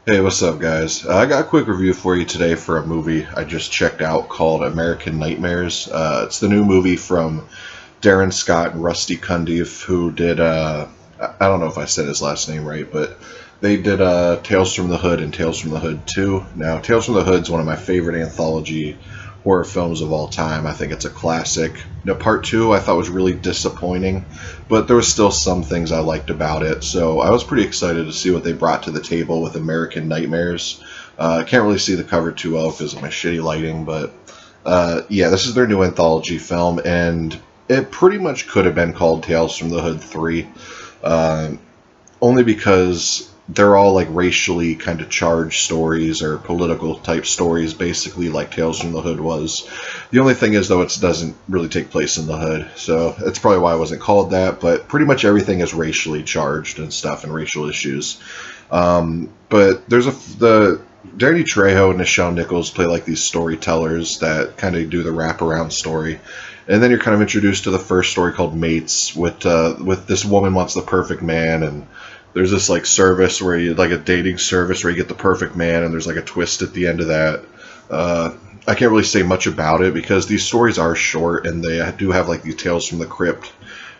Hey, what's up, guys? I got a quick review for you today for a movie I just checked out called American Nightmares. It's the new movie from Darren Scott and Rusty Cundiff, who did, I don't know if I said his last name right, but they did Tales from the Hood and Tales from the Hood 2. Now, Tales from the Hood is one of my favorite anthology horror films of all time. I think it's a classic. Now, part 2 I thought was really disappointing, but there was still some things I liked about it, so I was pretty excited to see what they brought to the table with American Nightmares. I can't really see the cover too well because of my shitty lighting, but yeah, this is their new anthology film, and it pretty much could have been called Tales from the Hood 3, uh, only because they're all like racially kind of charged stories or political type stories, basically like Tales from the Hood was. The only thing is, though, it doesn't really take place in the Hood, so that's probably why it wasn't called that, but pretty much everything is racially charged and stuff and racial issues. But there's the Danny Trejo and Nichelle Nichols play like these storytellers that kind of do the wraparound story, and then you're kind of introduced to the first story called Mates, with this woman wants the perfect man, and there's this like service where you like a dating service where you get the perfect man, and there's like a twist at the end of that. I can't really say much about it because these stories are short and they do have like these tales from the crypt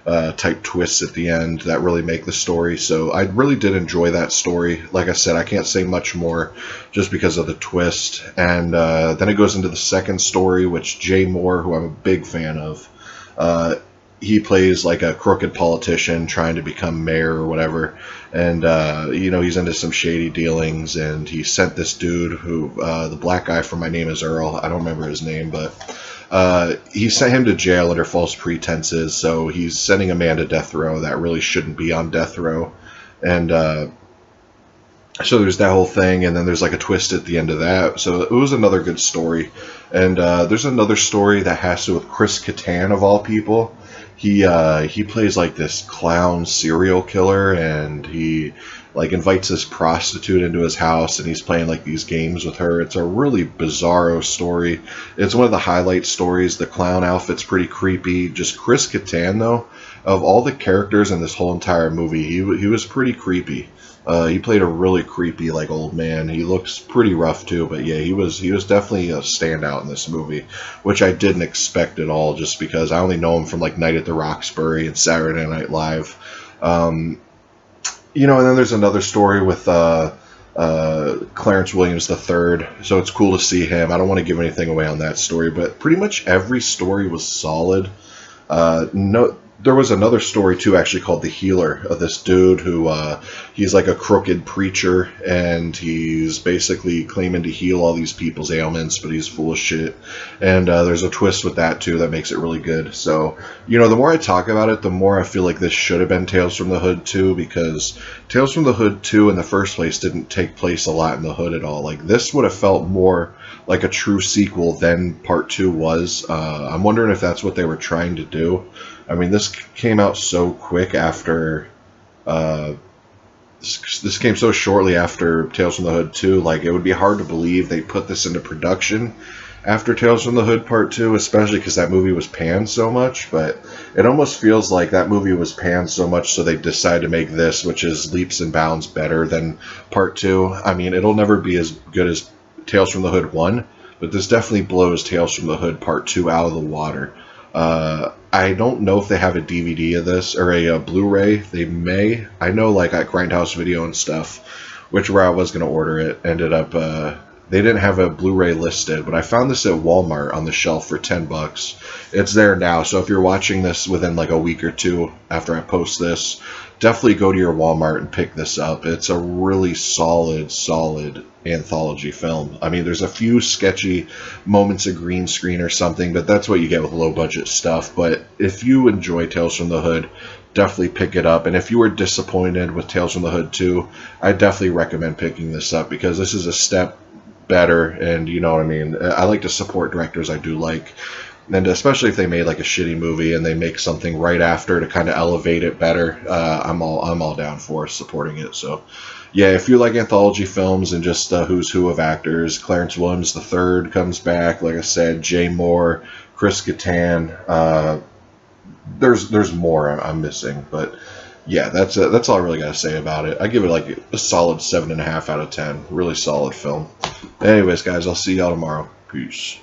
type twists at the end that really make the story. So I really did enjoy that story. Like I said, I can't say much more just because of the twist. And then it goes into the second story, which Jay Moore, who I'm a big fan of, he plays like a crooked politician trying to become mayor or whatever, and he's into some shady dealings, and he sent this dude who, the black guy from My Name Is Earl, I don't remember his name, but he sent him to jail under false pretenses, so he's sending a man to death row that really shouldn't be on death row, and so there's that whole thing, and then there's like a twist at the end of that. So it was another good story, and there's another story that has to do with Chris Kattan of all people. He plays like this clown serial killer, and he like invites this prostitute into his house, and he's playing like these games with her. It's a really bizarro story. It's one of the highlight stories. The clown outfit's pretty creepy. Just Chris Kattan, though, of all the characters in this whole entire movie, he was pretty creepy. He played a really creepy like old man. He looks pretty rough too, but yeah, he was definitely a standout in this movie, which I didn't expect at all, just because I only know him from like Night at the Roxbury and Saturday Night Live. And then there's another story with Clarence Williams III, so it's cool to see him. I don't want to give anything away on that story, but pretty much every story was solid. No, there was another story too, actually, called The Healer, of this dude who he's like a crooked preacher, and he's basically claiming to heal all these people's ailments, but he's full of shit. And there's a twist with that too that makes it really good. So the more I talk about it, the more I feel like this should have been Tales from the Hood 2, because Tales from the Hood 2 in the first place didn't take place a lot in the Hood at all. Like, this would have felt more like a true sequel than part 2 was. I'm wondering if that's what they were trying to do. I mean, this came out so quick after, this came so shortly after Tales from the Hood 2, like, it would be hard to believe they put this into production after Tales from the Hood Part 2, especially because that movie was panned so much, but it almost feels like that movie was panned so much so they decided to make this, which is leaps and bounds better than Part 2. I mean, it'll never be as good as Tales from the Hood 1, but this definitely blows Tales from the Hood Part 2 out of the water. I don't know if they have a DVD of this or a Blu-ray. They may. I know, like at Grindhouse Video and stuff, which where I was going to order it, ended up they didn't have a Blu-ray listed, but I found this at Walmart on the shelf for $10. It's there now, so if you're watching this within like a week or two after I post this, definitely go to your Walmart and pick this up. It's a really solid anthology film. I mean, there's a few sketchy moments of green screen or something, but that's what you get with low budget stuff. But if you enjoy Tales from the Hood, definitely pick it up. And if you were disappointed with Tales from the Hood 2, I definitely recommend picking this up, because this is a step better, and you know what I mean. I like to support directors I do like, and especially if they made like a shitty movie and they make something right after to kind of elevate it better, I'm all down for supporting it. So yeah, if you like anthology films and just who's who of actors, Clarence Williams III comes back, like I said, Jay Moore, Chris Kattan, there's more I'm missing, but yeah, that's all I really gotta say about it. I give it like a solid 7.5 out of 10. Really solid film. Anyways, guys, I'll see y'all tomorrow. Peace.